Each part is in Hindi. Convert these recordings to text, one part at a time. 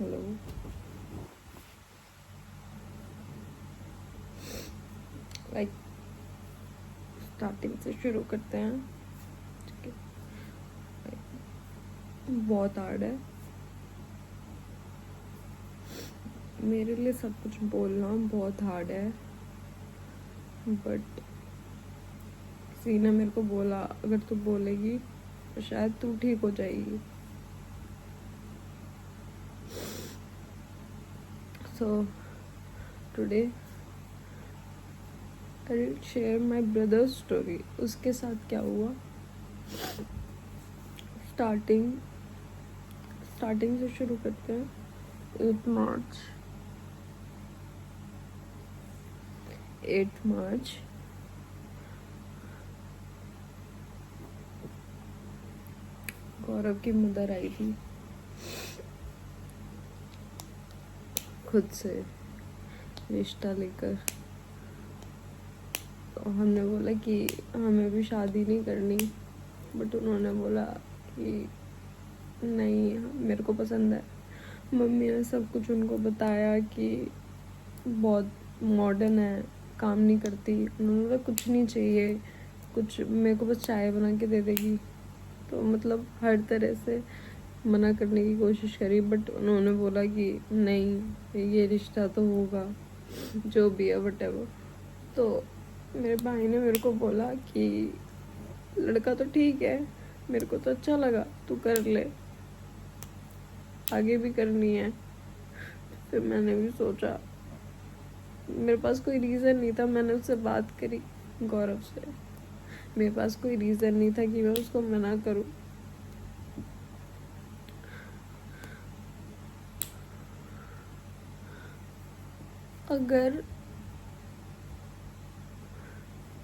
हेलो। लाइक स्टार्टिंग से शुरू करते हैं। ठीक है, बहुत हार्ड है मेरे लिए, सब कुछ बोलना बहुत हार्ड है। बट किसी ने मेरे को बोला अगर तू बोलेगी तो शायद तू ठीक हो जाएगी। So today I will share my brothers story. उसके साथ क्या हुआ, स्टार्टिंग से शुरू करते हैं। 8 मार्च गौरव की मदर आई थी खुद से रिश्ता लेकर। तो हमने बोला कि हमें भी शादी नहीं करनी, बट उन्होंने बोला कि नहीं मेरे को पसंद है। मम्मी ने सब कुछ उनको बताया कि बहुत मॉडर्न है, काम नहीं करती। उन्होंने बोला कुछ नहीं चाहिए, कुछ मेरे को बस चाय बना के दे देगी। तो मतलब हर तरह से मना करने की कोशिश करी, बट उन्होंने बोला कि नहीं ये रिश्ता तो होगा, जो भी है वटेवर। तो मेरे भाई ने मेरे को बोला कि लड़का तो ठीक है, मेरे को तो अच्छा लगा, तू कर ले, आगे भी करनी है। फिर मैंने भी सोचा, मेरे पास कोई रीज़न नहीं था। मैंने उससे बात करी गौरव से, मेरे पास कोई रीज़न नहीं था कि मैं उसको मना करूं। अगर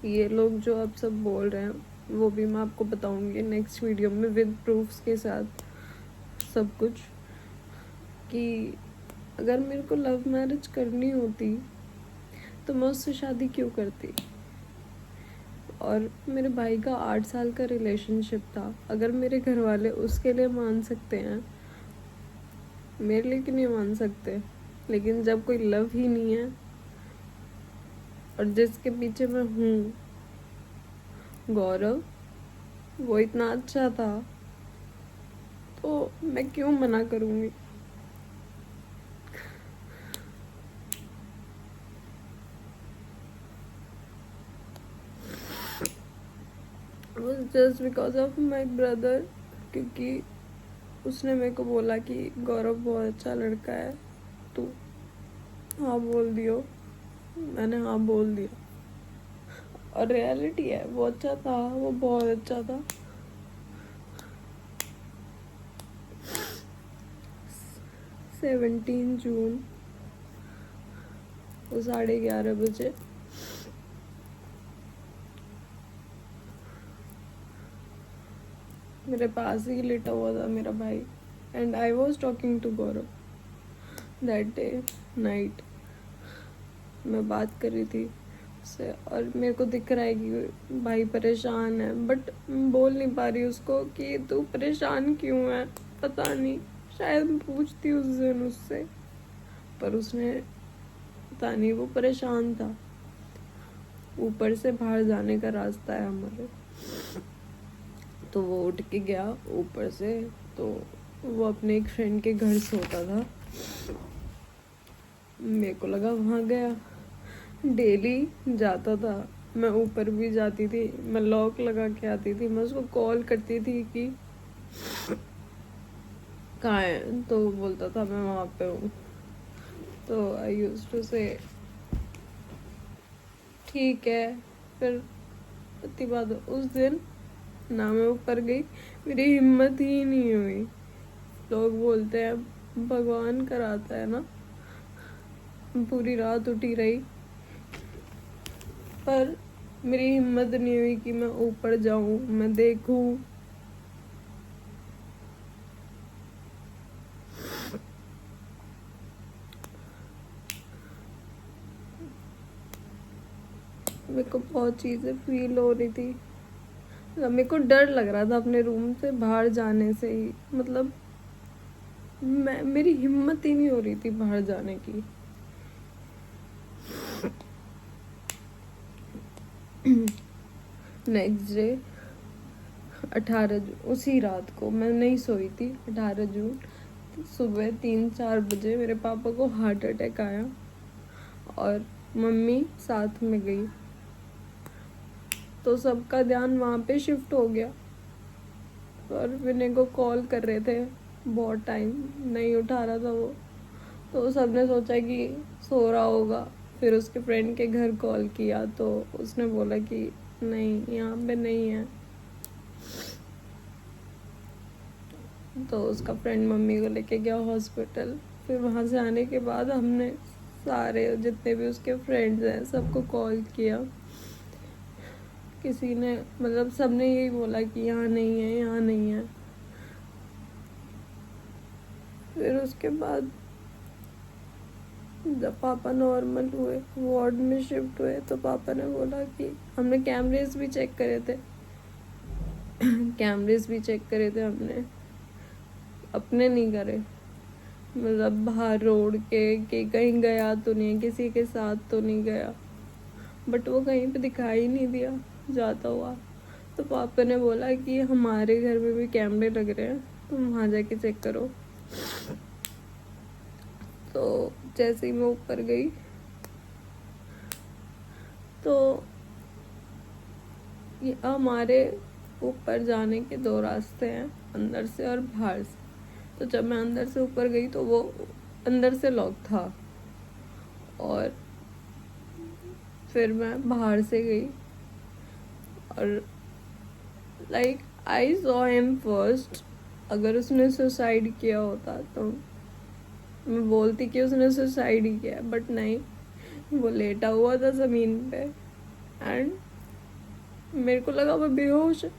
ये लोग जो अब सब बोल रहे हैं वो भी मैं आपको बताऊंगी नेक्स्ट वीडियो में विद प्रूफ्स के साथ सब कुछ, कि अगर मेरे को लव मैरिज करनी होती तो मैं उससे शादी क्यों करती। और मेरे भाई का 8 साल का रिलेशनशिप था। अगर मेरे घर वाले उसके लिए मान सकते हैं, मेरे लिए क्यों नहीं मान सकते। लेकिन जब कोई लव ही नहीं है और जिसके पीछे मैं हूँ गौरव, वो इतना अच्छा था, तो मैं क्यों मना करूँगी। Just because of my brother, क्योंकि उसने मेरे को बोला कि गौरव बहुत अच्छा लड़का है, तू हाँ बोल दियो। मैंने हाँ बोल दिया, और रियलिटी है वो अच्छा था, वो बहुत अच्छा था। 17 जून वो 11:30 बजे मेरे पास ही लेटा हुआ था मेरा भाई, and I was talking to Gaurav that day night. मैं बात कर रही थी उससे, और मेरे को दिख रहा है कि भाई परेशान है, बट बोल नहीं पा रही उसको कि तू परेशान क्यों है। पता नहीं, शायद मैं पूछती उस दिन उससे, पर उसने पता नहीं, वो परेशान था। ऊपर से बाहर जाने का रास्ता है हमारे, तो वो उठ के गया ऊपर से। तो वो अपने एक फ्रेंड के घर सोता था, मेरे को लगा वहाँ गया। डेली जाता था, मैं ऊपर भी जाती थी, मैं लॉक लगा के आती थी, मैं उसको कॉल करती थी कि कहाँ है, तो वो बोलता था मैं वहाँ पे हूँ। तो आई यूज्ड टू से ठीक है। फिर इतनी बात, उस दिन ना मैं ऊपर गई, मेरी हिम्मत ही नहीं हुई। लोग बोलते हैं भगवान कराता है ना, पूरी रात उठी रही, पर मेरी हिम्मत नहीं हुई कि मैं ऊपर जाऊं, मैं देखूं। मेरे को बहुत चीज़ें फील हो रही थी। मेरे को डर लग रहा था अपने रूम से बाहर जाने से ही। मतलब मेरी हिम्मत ही नहीं हो रही थी बाहर जाने की। नेक्स्ट डे 18 जून, उसी रात को मैं नहीं सोई थी, 18 जून सुबह 3-4 बजे मेरे पापा को हार्ट अटैक आया और मम्मी साथ में गई, तो सबका ध्यान वहाँ पे शिफ्ट हो गया। और विनय को कॉल कर रहे थे, बहुत टाइम नहीं उठा रहा था वो, तो सबने सोचा कि सो रहा होगा। फिर उसके फ्रेंड के घर कॉल किया तो उसने बोला कि नहीं, यहाँ पे नहीं है। तो उसका फ्रेंड मम्मी को लेके गया हॉस्पिटल। फिर वहाँ से आने के बाद हमने सारे जितने भी उसके फ्रेंड्स हैं सबको कॉल किया। किसी ने मतलब सबने यही बोला कि यहाँ नहीं है, यहाँ नहीं है। फिर उसके बाद जब पापा नॉर्मल हुए, वार्ड में शिफ्ट हुए, तो पापा ने बोला कि हमने कैमरेज भी चेक करे थे कैमरेज भी चेक करे थे हमने, अपने नहीं करे, मतलब बाहर रोड के कि कहीं गया तो नहीं, किसी के साथ तो नहीं गया, बट वो कहीं पे दिखाई नहीं दिया जाता हुआ। तो पापा ने बोला कि हमारे घर में भी कैमरे लग रहे हैं, तुम वहाँ जाके चेक करो। तो जैसे ही मैं ऊपर गई तो ये हमारे ऊपर जाने के 2 रास्ते हैं, अंदर से और बाहर से। तो जब मैं अंदर से ऊपर गई तो वो अंदर से लॉक था, और फिर मैं बाहर से गई और like I saw him first. अगर उसने सुसाइड किया होता तो मैं बोलती कि उसने सुसाइड ही किया, बट नहीं, वो लेटा हुआ था ज़मीन पे एंड मेरे को लगा वो बेहोश है।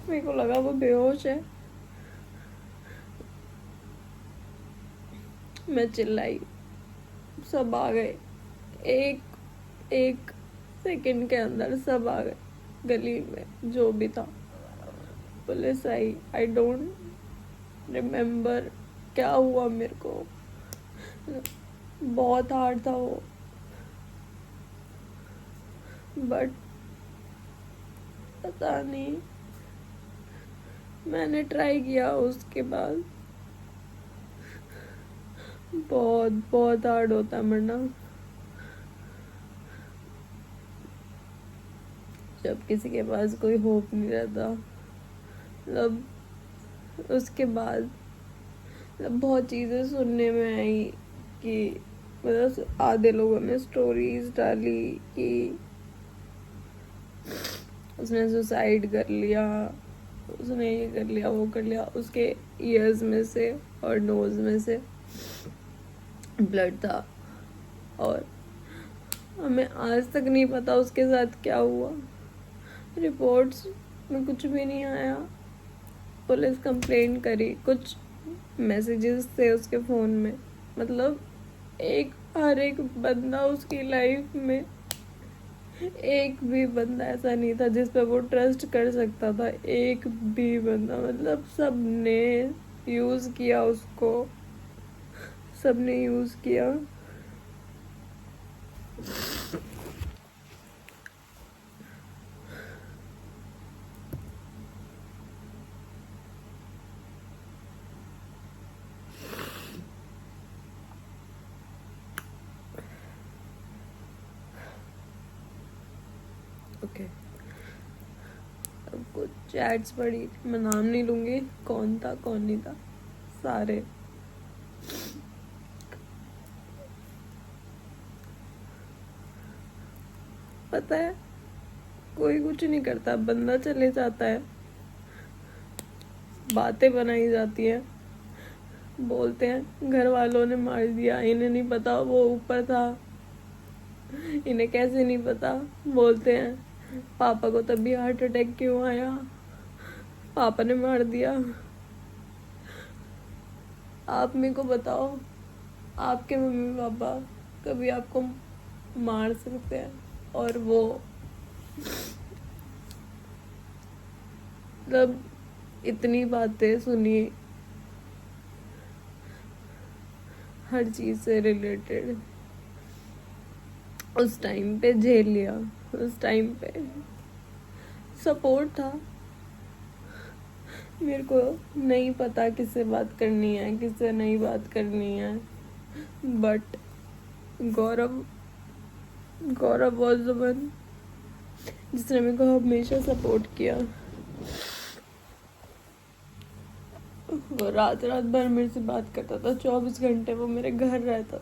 मेरे को लगा वो बेहोश है। मैं चिल्लाई, सब आ गए, एक एक सेकंड के अंदर सब आ गए। गली में जो भी था, police I. I don't remember क्या हुआ मेरे को, बहुत हार्ड था वो, बट पता नहीं, मैंने ट्राई किया। उसके बाद बहुत बहुत हार्ड होता है मरना, जब किसी के पास कोई होप नहीं रहता। मतलब उसके बाद मतलब बहुत चीज़ें सुनने में आई कि मतलब आधे लोगों ने स्टोरीज डाली कि उसने सुसाइड कर लिया, उसने ये कर लिया, वो कर लिया। उसके ईयर्स में से और नोज में से ब्लड था, और हमें आज तक नहीं पता उसके साथ क्या हुआ। रिपोर्ट्स में कुछ भी नहीं आया। पुलिस कंप्लेंट करी, कुछ मैसेजेस थे उसके फ़ोन में, मतलब हर एक बंदा उसकी लाइफ में, एक भी बंदा ऐसा नहीं था जिस पे वो ट्रस्ट कर सकता था, एक भी बंदा। मतलब सब ने यूज़ किया उसको, सब ने यूज़ किया। ओके, अब कुछ चैट्स पढ़ी, मैं नाम नहीं लूँगी कौन था कौन नहीं था, सारे। पता है कोई कुछ नहीं करता, बंदा चले जाता है, बातें बनाई जाती है, बोलते हैं घर वालों ने मार दिया, इन्हें नहीं पता वो ऊपर था, इन्हें कैसे नहीं पता। बोलते हैं पापा को तभी हार्ट अटैक क्यों आया, पापा ने मार दिया। आप मेरे को बताओ, आपके मम्मी पापा कभी आपको मार सकते हैं? और वो मतलब इतनी बातें सुनी, हर चीज से रिलेटेड। उस टाइम पे झेल लिया, उस टाइम पे सपोर्ट था। मेरे को नहीं पता किससे बात करनी है, किससे नहीं बात करनी है, but Gaurav Gaurav was the one जिसने मेरे को हमेशा सपोर्ट किया। वो रात रात भर मेरे से बात करता था, 24 घंटे वो मेरे घर रहता।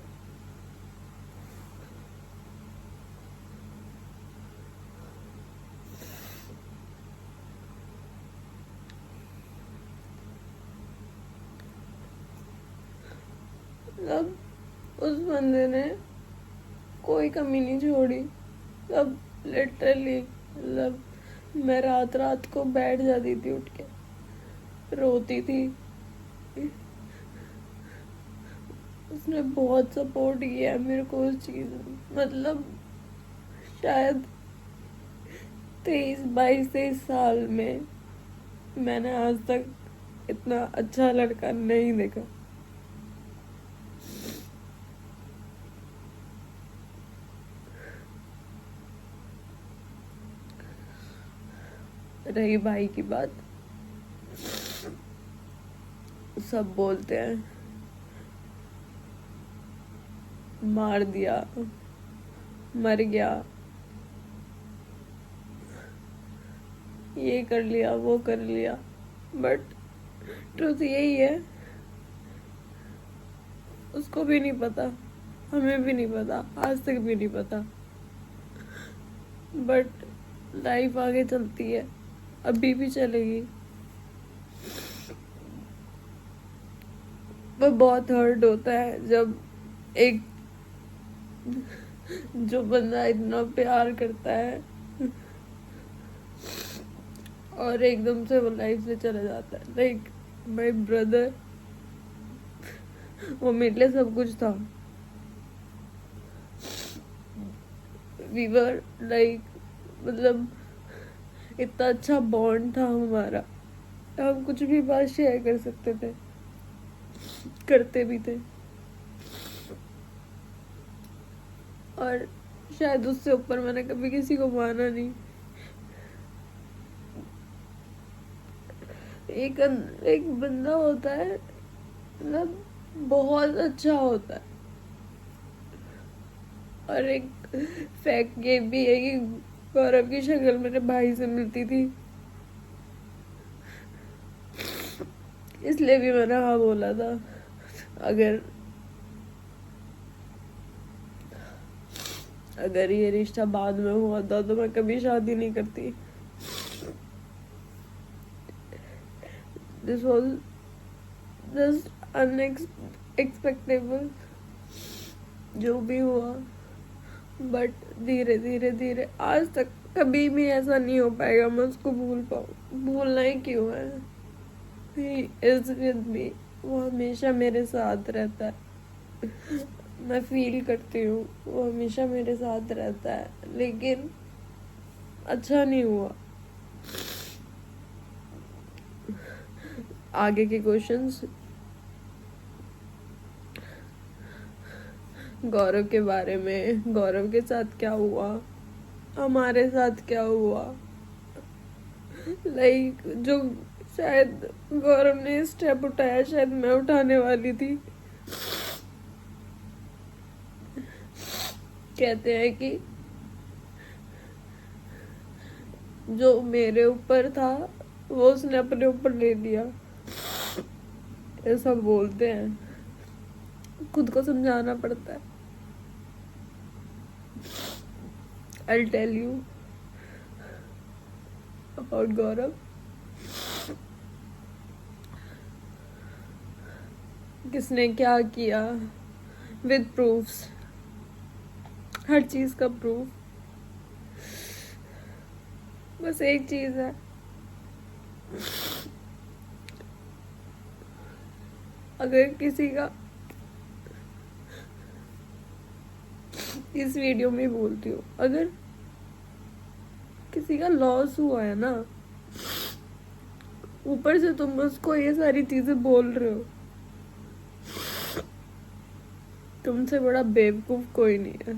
अब उस बंदे ने कोई कमी नहीं छोड़ी। अब लिटरली मतलब मैं रात रात को बैठ जाती थी, उठ के रोती थी। उसने बहुत सपोर्ट किया मेरे को उस चीज में। मतलब शायद 23-22 साल में मैंने आज तक इतना अच्छा लड़का नहीं देखा। रही भाई की बात, सब बोलते हैं मार दिया, मर गया, ये कर लिया, वो कर लिया, बट ट्रुथ यही है, उसको भी नहीं पता, हमें भी नहीं पता, आज तक भी नहीं पता। बट लाइफ आगे चलती है, अभी भी चलेगी। वो बहुत हर्ट होता है जब एक जो बंदा इतना प्यार करता है और एकदम से वो लाइफ से चला जाता है। लाइक माय ब्रदर, वो मेरे लिए सब कुछ था। वी वर लाइक मतलब इतना अच्छा बॉन्ड था हमारा, हम कुछ भी बात शेयर कर सकते थे, करते भी थे। और शायद उससे ऊपर मैंने कभी किसी को माना नहीं। एक बंदा होता है मतलब बहुत अच्छा होता है, और एक फैक्ट ये भी है कि गौरव की शक्ल मेरे भाई से मिलती थी, इसलिए भी मैंने हाँ बोला था। अगर ये रिश्ता बाद में हुआ था तो मैं कभी शादी नहीं करती। दिस वॉज जस्ट अनएक्सपेक्टेबल जो भी हुआ, बट धीरे धीरे धीरे आज तक कभी भी ऐसा नहीं हो पाएगा मैं उसको भूल पाऊँ। भूलना ही क्यों है, ही इज विद मी, वो हमेशा मेरे साथ रहता है। मैं फील करती हूँ वो हमेशा मेरे साथ रहता है, लेकिन अच्छा नहीं हुआ। आगे के क्वेश्चंस गौरव के बारे में, गौरव के साथ क्या हुआ, हमारे साथ क्या हुआ, लाइक जो शायद गौरव ने स्टेप उठाया शायद मैं उठाने वाली थी। कहते हैं कि जो मेरे ऊपर था वो उसने अपने ऊपर ले लिया, ऐसा बोलते हैं, खुद को समझाना पड़ता है। I'll tell you about गौरव। किसने क्या किया विद प्रूफ्स, हर चीज का प्रूफ। बस एक चीज है, अगर किसी का, इस वीडियो में बोलती हूँ, अगर किसी का लॉस हुआ है ना ऊपर से तुम उसको ये सारी चीजें बोल रहे हो। तुमसे बड़ा बेवकूफ कोई नहीं है,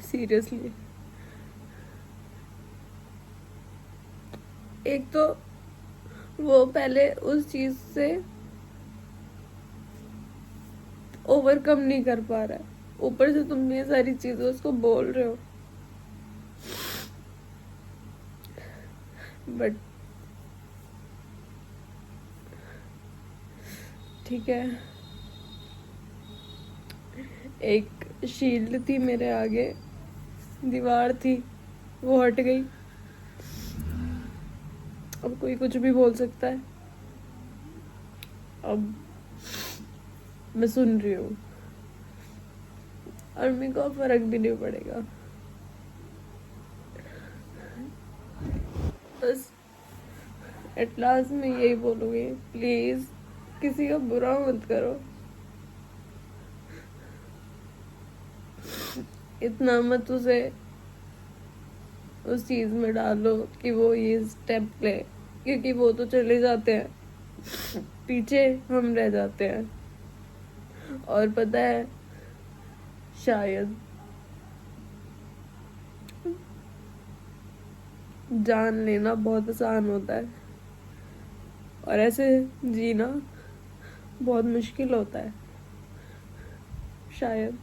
सीरियसली। एक तो वो पहले उस चीज से ओवरकम नहीं कर पा रहा है, ऊपर से तुम ये सारी चीजें उसको बोल रहे हो। बट ठीक है, एक शील्ड थी मेरे आगे, दीवार थी, वो हट गई। अब कोई कुछ भी बोल सकता है। अब मैं सुन रही हूँ और मेरे को फर्क भी नहीं पड़ेगा। बस एट लास्ट मैं यही बोलूँगी, प्लीज किसी का बुरा मत करो। इतना मत उसे उस चीज में डालो कि वो ये स्टेप ले, क्योंकि वो तो चले जाते हैं, पीछे हम रह जाते हैं। और पता है, शायद जान लेना बहुत आसान होता है और ऐसे जीना बहुत मुश्किल होता है, शायद।